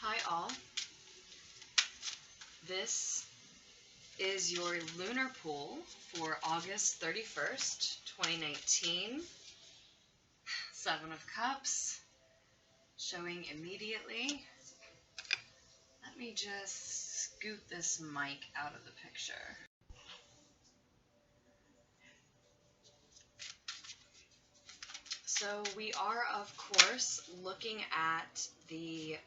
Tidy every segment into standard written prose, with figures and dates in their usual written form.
Hi all, this is your lunar pool for August 31st, 2019. Seven of Cups, showing immediately. Let me just scoot this mic out of the picture. So we are, of course, looking at the,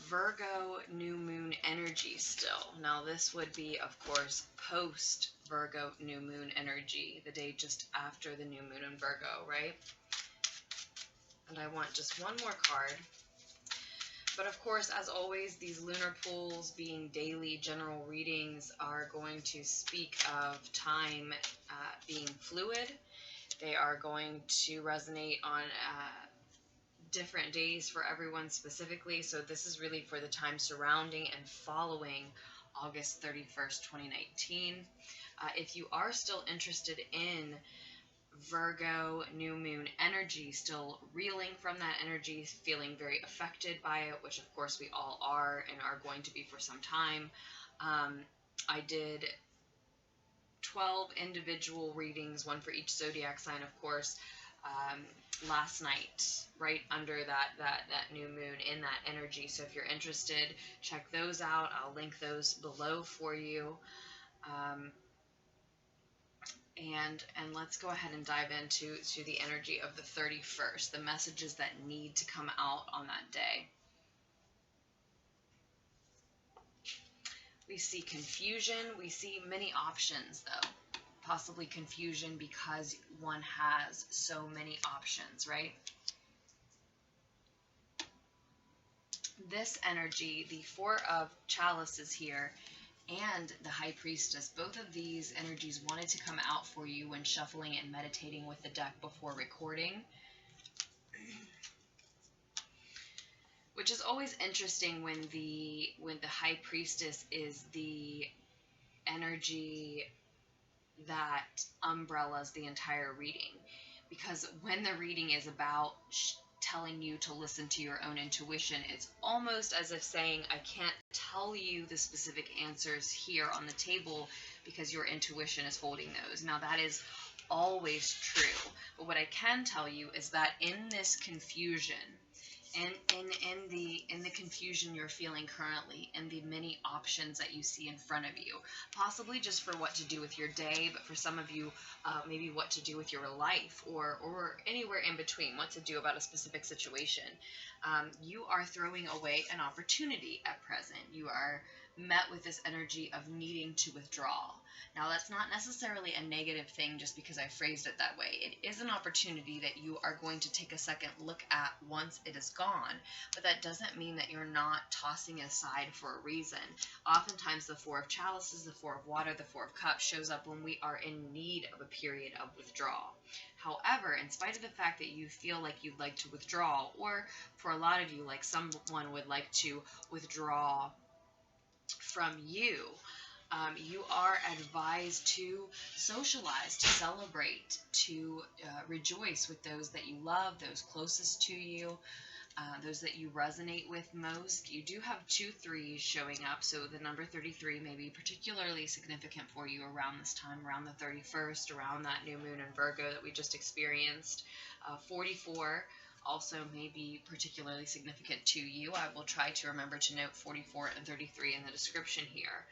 Virgo New Moon Energy still. Now this would be, of course, post Virgo New Moon Energy, the day just after the new moon in Virgo, right? And I want just one more card. But of course, as always, these lunar pools being daily general readings are going to speak of time being fluid. They are going to resonate on different days for everyone specifically. So this is really for the time surrounding and following August 31st, 2019. If you are still interested in Virgo New Moon energy, still reeling from that energy, feeling very affected by it, which of course we all are and are going to be for some time, I did 12 individual readings, one for each zodiac sign, of course, last night, right under that new moon in that energy. So if you're interested, check those out. I'll link those below for you. And let's go ahead and dive into the energy of the 31st, the messages that need to come out on that day. We see confusion. We see many options, though. Possibly confusion because one has so many options, right? This energy, the Four of Chalices here, and the High Priestess, both of these energies wanted to come out for you when shuffling and meditating with the deck before recording. Which is always interesting when the High Priestess is the energy that umbrellas the entire reading. Because when the reading is about telling you to listen to your own intuition, it's almost as if saying, I can't tell you the specific answers here on the table because your intuition is holding those. Now that is always true, but what I can tell you is that in this confusion, in the confusion you're feeling currently, and the many options that you see in front of you, possibly just for what to do with your day, but for some of you, maybe what to do with your life, or anywhere in between, what to do about a specific situation, you are throwing away an opportunity at present. You are met with this energy of needing to withdraw. Now, that's not necessarily a negative thing just because I phrased it that way. It is an opportunity that you are going to take a second look at once it is gone, but that doesn't mean that you're not tossing it aside for a reason. Oftentimes, the Four of Chalices, the Four of Water, the Four of Cups shows up when we are in need of a period of withdrawal. However, in spite of the fact that you feel like you'd like to withdraw, or for a lot of you, like someone would like to withdraw from you, you are advised to socialize, to celebrate, to rejoice with those that you love, those closest to you, those that you resonate with most. You do have 2 3s showing up, so the number 33 may be particularly significant for you around this time, around the 31st, around that new moon in Virgo that we just experienced. 44 also may be particularly significant to you. I will try to remember to note 44 and 33 in the description here.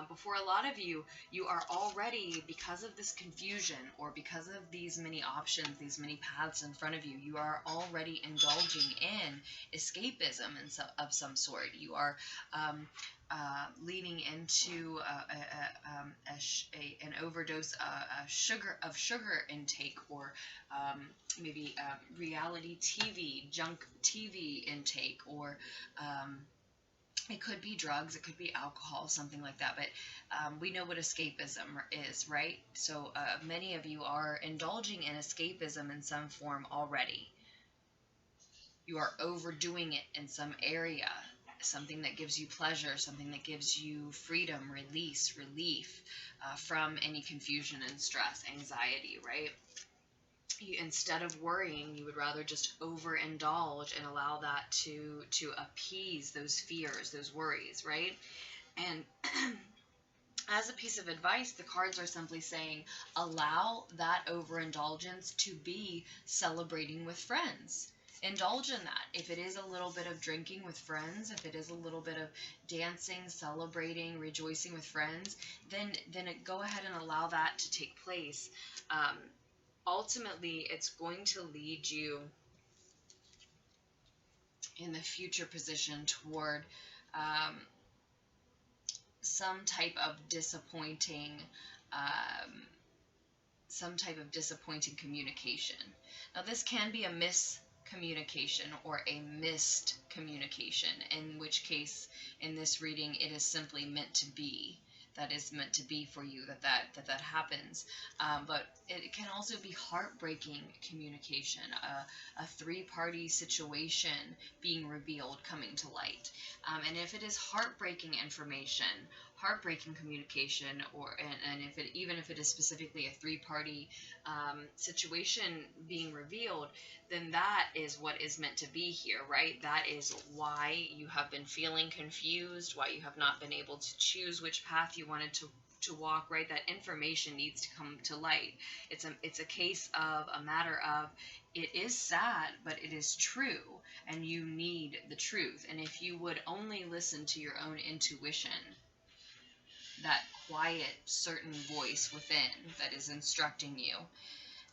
But for a lot of you, you are already, because of this confusion or because of these many options, these many paths in front of you, you are already indulging in escapism of some sort. You are leaning into an overdose of sugar intake, or maybe reality TV, junk TV intake, or it could be drugs, it could be alcohol, something like that, but we know what escapism is, right? So many of you are indulging in escapism in some form already. You are overdoing it in some area, something that gives you pleasure, something that gives you freedom, release, relief from any confusion and stress, anxiety, right? instead of worrying, you would rather just overindulge and allow that to appease those fears, those worries, right? And as a piece of advice, the cards are simply saying, allow that overindulgence to be celebrating with friends. Indulge in that. If it is a little bit of drinking with friends, if it is a little bit of dancing, celebrating, rejoicing with friends, then go ahead and allow that to take place. Ultimately, it's going to lead you in the future position toward um, some type of disappointing um, communication. Now, this can be a miscommunication or a missed communication, in which case, in this reading, it is simply meant to be. That is meant to be for you, that happens. But it can also be heartbreaking communication, a three-party situation being revealed, coming to light. And if it is heartbreaking information, heartbreaking communication, and even if it is specifically a three-party situation being revealed, then that is what is meant to be here, right? That is why you have been feeling confused, why you have not been able to choose which path you wanted to walk, right? That information needs to come to light. It's a case of a matter of, it is sad, but it is true, and you need the truth. And if you would only listen to your own intuition, that quiet, certain voice within that is instructing you,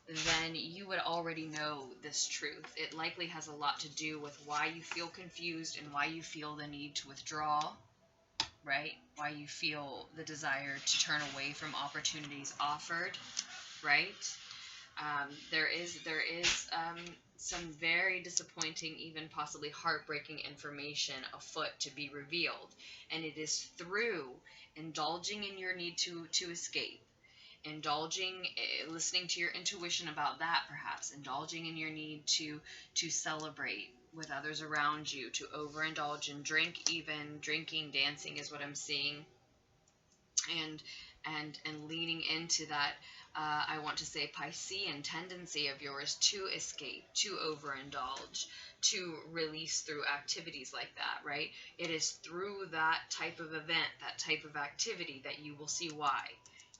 then you would already know this truth. It likely has a lot to do with why you feel confused and why you feel the need to withdraw, right? Why you feel the desire to turn away from opportunities offered, right? There is some very disappointing, even possibly heartbreaking information afoot to be revealed, and it is through indulging in your need to escape, indulging, listening to your intuition about that, perhaps indulging in your need to celebrate with others around you, to overindulge and drink, even drinking, dancing is what I'm seeing, and leaning into that, I want to say, Piscean tendency of yours to escape, to overindulge, to release through activities like that, right? It is through that type of event, that type of activity, that you will see why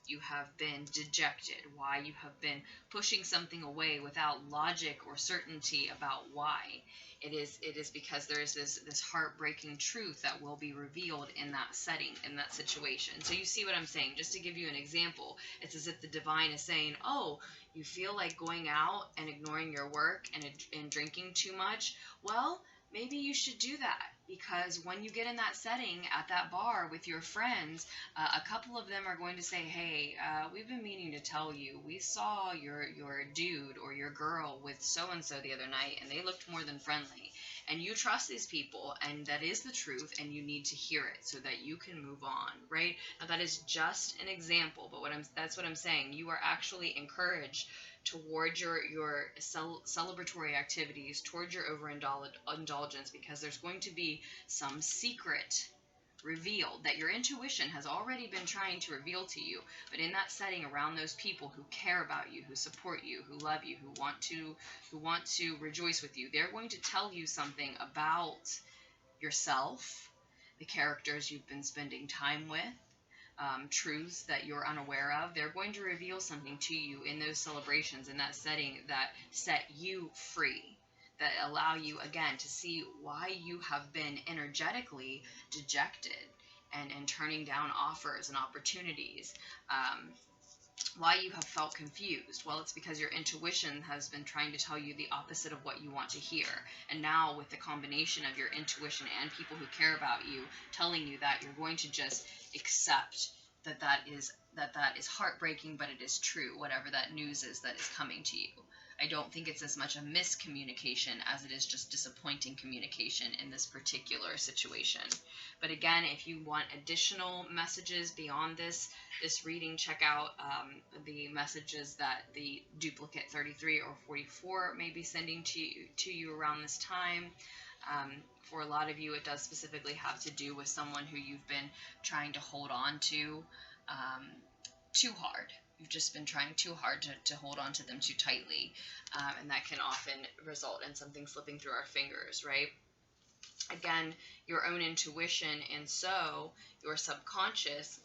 you have been dejected, why you have been pushing something away without logic or certainty about why. It is because there is this heartbreaking truth that will be revealed in that setting, in that situation. So you see what I'm saying? Just to give you an example, it's as if the divine is saying, oh, you feel like going out and ignoring your work and drinking too much? Well, maybe you should do that, because when you get in that setting at that bar with your friends, a couple of them are going to say, hey, we've been meaning to tell you, we saw your dude or your girl with so-and-so the other night, and they looked more than friendly. And you trust these people, and that is the truth, and you need to hear it so that you can move on, right? Now, that is just an example, but that's what I'm saying. You are actually encouraged toward your celebratory activities, towards your overindulgence, because there's going to be some secret revealed that your intuition has already been trying to reveal to you. But in that setting, around those people who care about you, who support you, who love you, who want to rejoice with you, they're going to tell you something about yourself, the characters you've been spending time with, truths that you're unaware of. They're going to reveal something to you in those celebrations, in that setting, that set you free, that allow you, again, to see why you have been energetically dejected and turning down offers and opportunities. Why you have felt confused. Well, it's because your intuition has been trying to tell you the opposite of what you want to hear. And now, with the combination of your intuition and people who care about you telling you that, you're going to just accept that is heartbreaking, but it is true, whatever that news is that is coming to you. I don't think it's as much a miscommunication as it is just disappointing communication in this particular situation. But again, if you want additional messages beyond this reading, check out the messages that the duplicate 33 or 44 may be sending to you around this time. For a lot of you, it does specifically have to do with someone who you've been trying to hold on to too hard. you've just been trying too hard to hold on to them too tightly. And that can often result in something slipping through our fingers, right? Again, your own intuition, and so your subconscious,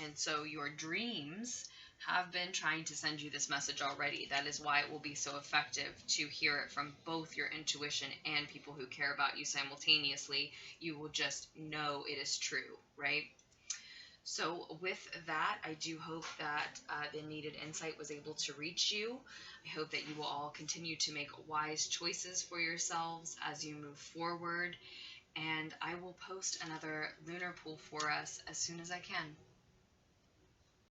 and so your dreams have been trying to send you this message already. That is why it will be so effective to hear it from both your intuition and people who care about you simultaneously. You will just know it is true, right? So with that, I do hope that the needed insight was able to reach you. I hope that you will all continue to make wise choices for yourselves as you move forward. And I will post another lunar pool for us as soon as I can.